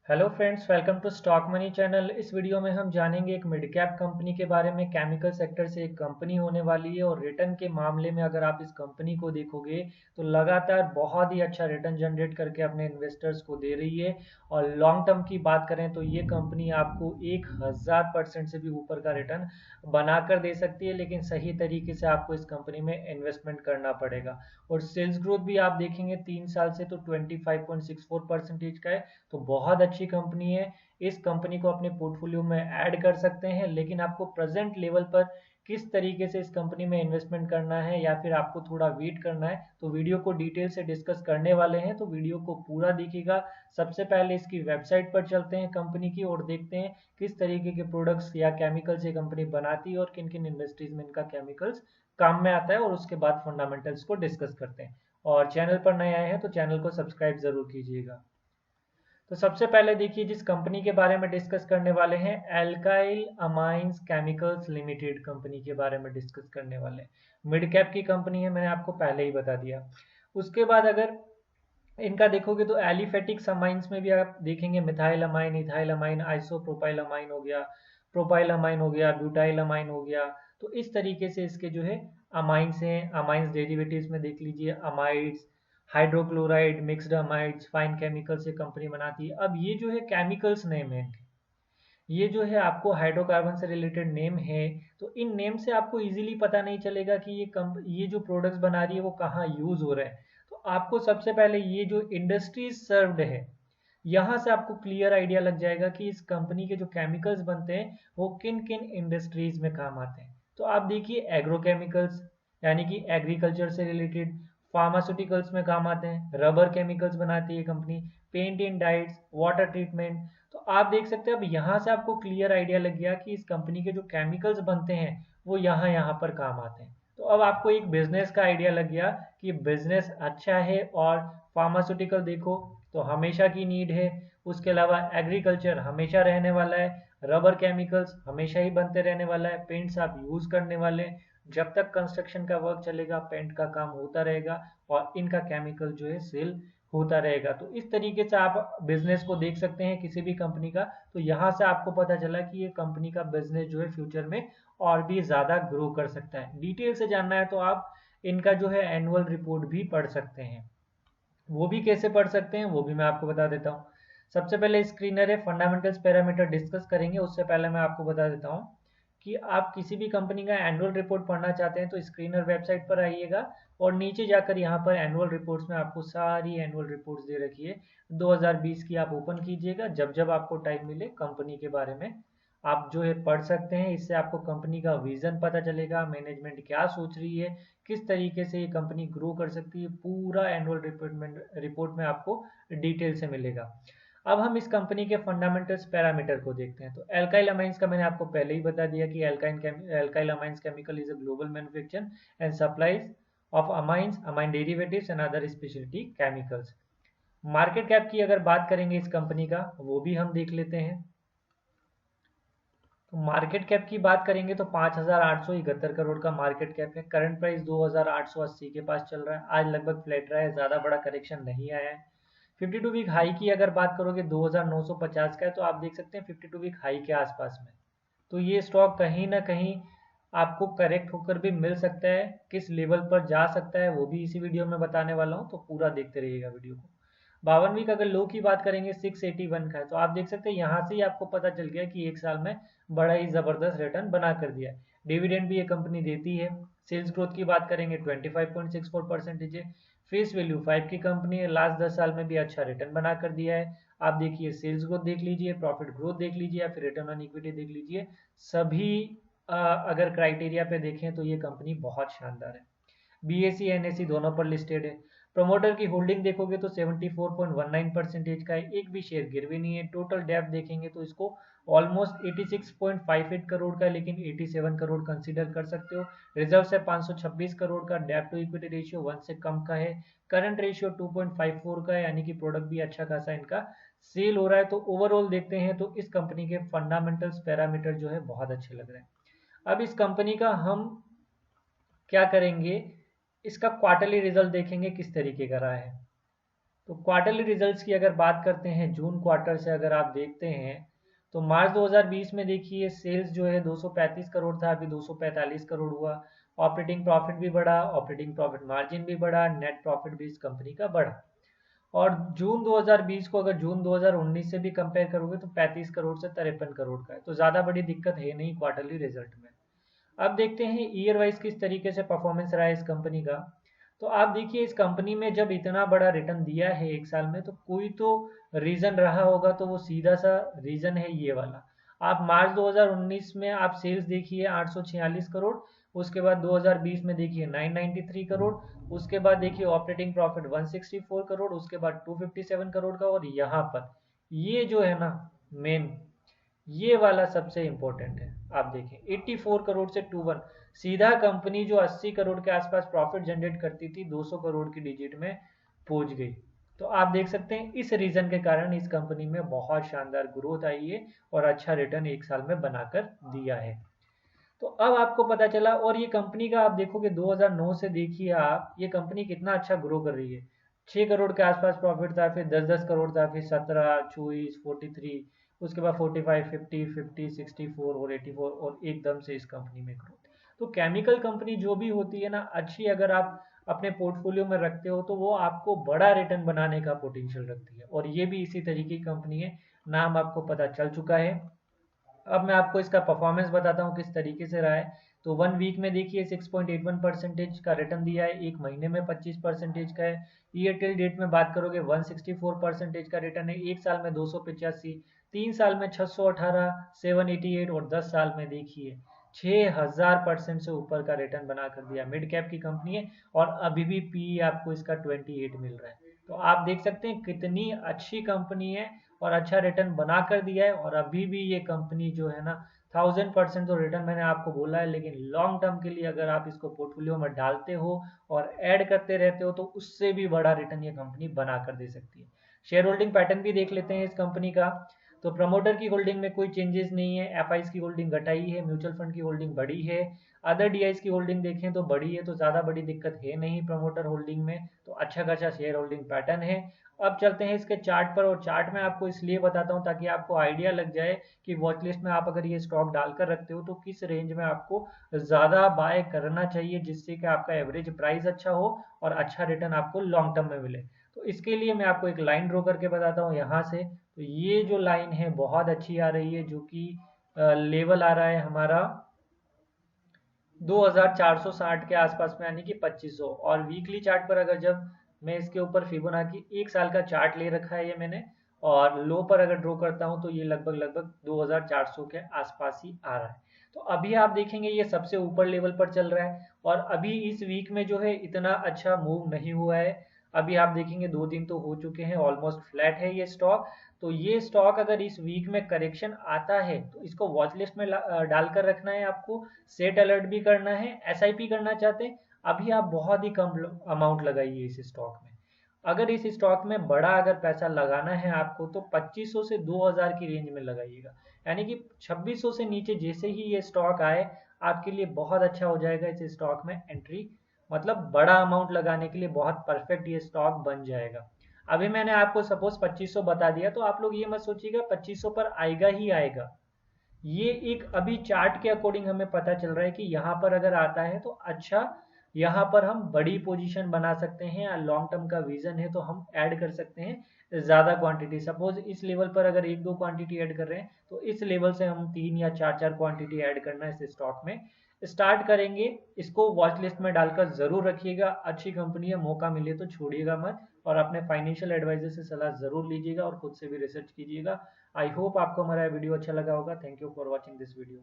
Hello friends, welcome to stock money channel. इस video में हम जानेंगे एक मिड कैप कंपनी के बारे में। केमिकल सेक्टर से एक कंपनी होने वाली है और रिटर्न के मामले में अगर आप इस कंपनी को देखोगे तो लगातार बहुत ही अच्छा रिटर्न जनरेट करके अपने इन्वेस्टर्स को दे रही है। और लॉन्ग टर्म की बात करें तो ये कंपनी आपको 1000% से भी ऊपर का रिटर्न बनाकर दे सकती है, लेकिन सही तरीके से आपको इस कंपनी में इन्वेस्टमेंट करना पड़ेगा। और सेल्स ग्रोथ भी आप देखेंगे 3 साल से तो 25.64% का है, तो बहुत अच्छी कंपनी है। इस कंपनी को अपने पोर्टफोलियो में ऐड कर सकते हैं, लेकिन आपको प्रेजेंट लेवल पर किस तरीके से इस कंपनी में इन्वेस्टमेंट करना है या फिर आपको थोड़ा वेट करना है, तो वीडियो को डिटेल से डिस्कस करने वाले हैं, तो वीडियो को पूरा देखिएगा। सबसे पहले इसकी वेबसाइट पर चलते हैं कंपनी की और देखते हैं किस तरीके के प्रोडक्ट्स या केमिकल्स ये कंपनी बनाती है और किन किन इंडस्ट्रीज में इनका केमिकल्स काम में आता है, और उसके बाद फंडामेंटल्स को डिस्कस करते हैं। और चैनल पर नए आए हैं तो चैनल को सब्सक्राइब जरूर कीजिएगा। तो सबसे पहले देखिए, जिस कंपनी के बारे में डिस्कस करने वाले हैं, alkyl amines chemicals limited company के बारे में डिस्कस करने वाले हैं। मिड कैप की कंपनी है, मैंने आपको पहले ही बता दिया। उसके बाद अगर इनका देखोगे तो एलिफेटिक अमाइंस में भी आप देखेंगे methyl amine, ethyl amine, isopropyl amine हो गया, प्रोपाइल अमाइन हो गया, ब्यूटाइल अमाइन हो गया। तो इस तरीके से इसके जो है अमाइंस हैं। अमाइंस डेरिवेटिव्स में देख लीजिए, amides, hydrochloride, mixed amides, fine chemical से कंपनी बनाती है। अब ये जो है केमिकल्स नेम है, ये जो है आपको हाइड्रोकार्बन से रिलेटेड नेम है, तो इन नेम से आपको इजीली पता नहीं चलेगा कि ये जो प्रोडक्ट्स बना रही है वो कहाँ यूज हो रहा है। तो आपको सबसे पहले ये जो इंडस्ट्रीज सर्व्ड है, यहाँ से आपको क्लियर आइडिया लग जाएगा कि इस कंपनी के जो केमिकल्स बनते हैं वो किन किन इंडस्ट्रीज में काम आते हैं। तो आप देखिए, एग्रोकेमिकल्स यानी कि एग्रीकल्चर से रिलेटेड, फार्मास्यूटिकल्स में काम आते हैं, रबर केमिकल्स बनाती है company, paint and dyes, water treatment. तो आप देख सकते हैं, अब यहाँ से आपको क्लियर आइडिया लग गया कि इस कंपनी के जो केमिकल्स बनते हैं वो यहाँ यहाँ पर काम आते हैं। तो अब आपको एक बिजनेस का आइडिया लग गया कि बिजनेस अच्छा है। और फार्मास्यूटिकल देखो तो हमेशा की नीड है, उसके अलावा एग्रीकल्चर हमेशा रहने वाला है, रबर केमिकल्स हमेशा ही बनते रहने वाला है, पेंट्स आप यूज करने वाले हैं, जब तक कंस्ट्रक्शन का वर्क चलेगा पेंट का काम होता रहेगा और इनका केमिकल जो है सेल होता रहेगा। तो इस तरीके से आप बिजनेस को देख सकते हैं किसी भी कंपनी का। तो यहाँ से आपको पता चला कि ये कंपनी का बिजनेस जो है फ्यूचर में और भी ज्यादा ग्रो कर सकता है। डिटेल से जानना है तो आप इनका जो है एनुअल रिपोर्ट भी पढ़ सकते हैं। वो भी कैसे पढ़ सकते हैं वो भी मैं आपको बता देता हूँ। सबसे पहले स्क्रीनर है, फंडामेंटल्स पैरामीटर डिस्कस करेंगे, उससे पहले मैं आपको बता देता हूँ कि आप किसी भी कंपनी का एनुअल रिपोर्ट पढ़ना चाहते हैं तो स्क्रीनर वेबसाइट पर आइएगा और नीचे जाकर यहाँ पर एनुअल रिपोर्ट्स में आपको सारी एनुअल रिपोर्ट्स दे रखी है। 2020 की आप ओपन कीजिएगा, जब जब आपको टाइम मिले कंपनी के बारे में आप जो है पढ़ सकते हैं। इससे आपको कंपनी का विजन पता चलेगा, मैनेजमेंट क्या सोच रही है, किस तरीके से ये कंपनी ग्रो कर सकती है, पूरा एनुअल रिपोर्ट में आपको डिटेल से मिलेगा। अब हम इस कंपनी के फंडामेंटल्स पैरामीटर को देखते हैं। तो एल्काइल अमाइंस का मैंने आपको पहले ही बता दिया कि alkyl amines chemical is a global manufacture and supplies of amines, amine derivatives and other speciality chemicals. Market cap की अगर बात करेंगे इस कंपनी का, वो भी हम देख लेते हैं। तो मार्केट कैप की बात करेंगे तो 5,871 करोड़ का मार्केट कैप है। करंट प्राइस 2,880 के पास चल रहा है, आज लगभग फ्लैट रहा है, ज़्यादा बड़ा करेक्शन नहीं आया है। 52 वीक हाई की अगर बात करोगे 2,950 का है, तो आप देख सकते हैं 52 वीक हाई के आसपास में। तो ये स्टॉक कहीं ना कहीं आपको करेक्ट होकर भी मिल सकता है, किस लेवल पर जा सकता है वो भी इसी वीडियो में बताने वाला हूँ, तो पूरा देखते रहिएगा वीडियो को। 52 वीक अगर लो की बात करेंगे 681 का है, तो आप देख सकते हैं यहाँ से ही आपको पता चल गया कि एक साल में बड़ा ही जबरदस्त रिटर्न बना कर दिया है। डिविडेंड भी ये कंपनी देती है। सेल्स ग्रोथ की बात करेंगे 25.64% है। फेस वैल्यू 5 की कंपनी है, लास्ट 10 साल में भी अच्छा रिटर्न बना कर दिया है। आप देखिए, सेल्स ग्रोथ देख लीजिए, प्रॉफिट ग्रोथ देख लीजिए या फिर रिटर्न ऑन इक्विटी देख लीजिए, सभी अगर क्राइटेरिया पे देखें तो ये कंपनी बहुत शानदार है। बीएसई एनएसई दोनों पर लिस्टेड है। प्रमोटर की होल्डिंग देखोगे तो 74.19% का है, एक भी शेयर गिरवी नहीं है। टोटल डेप्थ देखेंगे तो इसको ऑलमोस्ट 86.58 करोड़ का है, लेकिन 87 करोड़ कंसीडर कर सकते हो। रिजर्व है 526 करोड़ का, डेप्थ टू इक्विटी रेशियो 1 से कम का है, करंट रेशियो 2.54 का है, यानी कि प्रोडक्ट भी अच्छा खासा इनका सेल हो रहा है। तो ओवरऑल देखते हैं तो इस कंपनी के फंडामेंटल्स पैरामीटर जो है बहुत अच्छे लग रहे हैं। अब इस कंपनी का हम क्या करेंगे, इसका क्वार्टरली रिजल्ट देखेंगे किस तरीके का रहा है। तो क्वार्टरली रिजल्ट्स की अगर बात करते हैं जून क्वार्टर से अगर आप देखते हैं तो मार्च 2020 में देखिए सेल्स जो है 235 करोड़ था, अभी 245 करोड़ हुआ। ऑपरेटिंग प्रॉफिट भी बढ़ा, ऑपरेटिंग प्रॉफिट मार्जिन भी बढ़ा, नेट प्रॉफिट भी इस कंपनी का बढ़ा। और जून 2020 को अगर जून 2019 से भी कंपेयर करोगे तो 35 करोड़ से 53 करोड़ का है, तो ज़्यादा बड़ी दिक्कत है नहीं क्वार्टरली रिजल्ट में। अब देखते हैं ईयर वाइज किस तरीके से परफॉर्मेंस रहा है इस कंपनी का। तो आप देखिए इस कंपनी में जब इतना बड़ा रिटर्न दिया है एक साल में तो कोई तो रीजन रहा होगा, तो वो सीधा सा रीजन है ये वाला। आप मार्च 2019 में आप सेल्स देखिए 846 करोड़, उसके बाद 2020 में देखिए 993 करोड़, उसके बाद देखिए ऑपरेटिंग प्रॉफिट 164 करोड़, उसके बाद 257 करोड़ का, और यहाँ पर ये जो है ना मेन, ये वाला सबसे इंपॉर्टेंट है। आप देखें 84 करोड़ से 21, सीधा कंपनी जो 80 करोड़ के आसपास प्रॉफिट जनरेट करती थी 200 करोड़ की डिजिट में पहुंच गई। तो आप देख सकते हैं इस रीजन के कारण इस कंपनी में बहुत शानदार ग्रोथ आई है और अच्छा रिटर्न एक साल में बनाकर दिया है। तो अब आपको पता चला, और ये कंपनी का आप देखोगे 2009 से देखिए आप ये कंपनी कितना अच्छा ग्रो कर रही है। 6 करोड़ के आसपास प्रॉफिट था, फिर 10-10 करोड़ था, फिर 17, 24, 43, उसके बाद 45, 50, 50, 64 और 84, और एकदम से इस कंपनी में ग्रोथ। तो केमिकल कंपनी जो भी होती है ना अच्छी, अगर आप अपने पोर्टफोलियो में रखते हो तो वो आपको बड़ा रिटर्न बनाने का पोटेंशियल रखती है, और ये भी इसी तरीके की कंपनी है। नाम आपको पता चल चुका है। अब मैं आपको इसका परफॉर्मेंस बताता हूँ किस तरीके से रहा है। तो 1 वीक में देखिए 6.81% का रिटर्न दिया है, एक महीने में 25% का है। ईयर टिल डेट में बात करोगे 164% का रिटर्न है, एक साल में 285, 3 साल में 618, 788, और 10 साल में देखिए 6000% से ऊपर का रिटर्न बना कर दिया। मिड कैप की कंपनी है और अभी भी पी आपको इसका 28 मिल रहा है। तो आप देख सकते हैं कितनी अच्छी कंपनी है और अच्छा रिटर्न बना कर दिया है। और अभी भी ये कंपनी जो है ना 1000% तो रिटर्न मैंने आपको बोला है, लेकिन लॉन्ग टर्म के लिए अगर आप इसको पोर्टफोलियो में डालते हो और ऐड करते रहते हो तो उससे भी बड़ा रिटर्न ये कंपनी बना कर दे सकती है। शेयर होल्डिंग पैटर्न भी देख लेते हैं इस कंपनी का। तो प्रमोटर की होल्डिंग में कोई चेंजेस नहीं है, एफ की होल्डिंग घटाई है, म्यूचुअल फंड की होल्डिंग बढ़ी है, अदर डी की होल्डिंग देखें तो बढ़ी है, तो ज़्यादा बड़ी दिक्कत है नहीं प्रमोटर होल्डिंग में, तो अच्छा खासा शेयर होल्डिंग पैटर्न है। अब चलते हैं इसके चार्ट पर, और चार्ट में आपको इसलिए बताता हूं ताकि आपको आइडिया लग जाए कि वॉच लिस्ट में आप अगर ये स्टॉक डालकर रखते हो तो किस रेंज में आपको ज़्यादा बाय करना चाहिए, जिससे कि आपका एवरेज प्राइस अच्छा हो और अच्छा रिटर्न आपको लॉन्ग टर्म में मिले। तो इसके लिए मैं आपको एक लाइन ड्रॉ करके बताता हूँ यहाँ से। तो ये जो लाइन है बहुत अच्छी आ रही है, जो कि लेवल आ रहा है हमारा 2460 के आसपास में, यानी कि 2500। और वीकली चार्ट पर अगर जब मैं इसके ऊपर फिबोनाची एक साल का चार्ट ले रखा है ये मैंने, और लो पर अगर ड्रॉ करता हूँ तो ये लगभग लगभग 2400 के आसपास ही आ रहा है। तो अभी आप देखेंगे ये सबसे ऊपर लेवल पर चल रहा है, और अभी इस वीक में जो है इतना अच्छा मूव नहीं हुआ है। अभी आप देखेंगे 2 दिन तो हो चुके हैं, ऑलमोस्ट फ्लैट है ये स्टॉक। तो ये स्टॉक अगर इस वीक में करेक्शन आता है तो इसको वॉच लिस्ट में डालकर रखना है आपको। सेट अलर्ट भी करना है, एसआईपी करना चाहते हैं अभी आप बहुत ही कम अमाउंट लगाइए इस स्टॉक में। अगर इस स्टॉक में बड़ा अगर पैसा लगाना है आपको तो 2500 से 2000 की रेंज में लगाइएगा, यानी कि 2600 से नीचे जैसे ही ये स्टॉक आए आपके लिए बहुत अच्छा हो जाएगा इस स्टॉक में एंट्री, मतलब बड़ा अमाउंट लगाने के लिए बहुत परफेक्ट ये स्टॉक बन जाएगा। अभी मैंने आपको सपोज 2500 बता दिया, तो आप लोग ये मत सोचिएगा 2500 पर आएगा ही आएगा। ये एक अभी चार्ट के अकॉर्डिंग हमें पता चल रहा है कि यहाँ पर अगर आता है तो अच्छा, यहाँ पर हम बड़ी पोजीशन बना सकते हैं, या लॉन्ग टर्म का विजन है तो हम ऐड कर सकते हैं ज़्यादा क्वांटिटी। सपोज इस लेवल पर अगर 1-2 क्वांटिटी ऐड कर रहे हैं तो इस लेवल से हम 3 या 4-4 क्वांटिटी ऐड करना इस स्टॉक में स्टार्ट करेंगे। इसको वॉच लिस्ट में डालकर ज़रूर रखिएगा, अच्छी कंपनी है, मौका मिले तो छोड़िएगा मत, और अपने फाइनेंशियल एडवाइजर से सलाह ज़रूर लीजिएगा और खुद से भी रिसर्च कीजिएगा। आई होप आपको हमारा वीडियो अच्छा लगा होगा। Thank you for watching this video.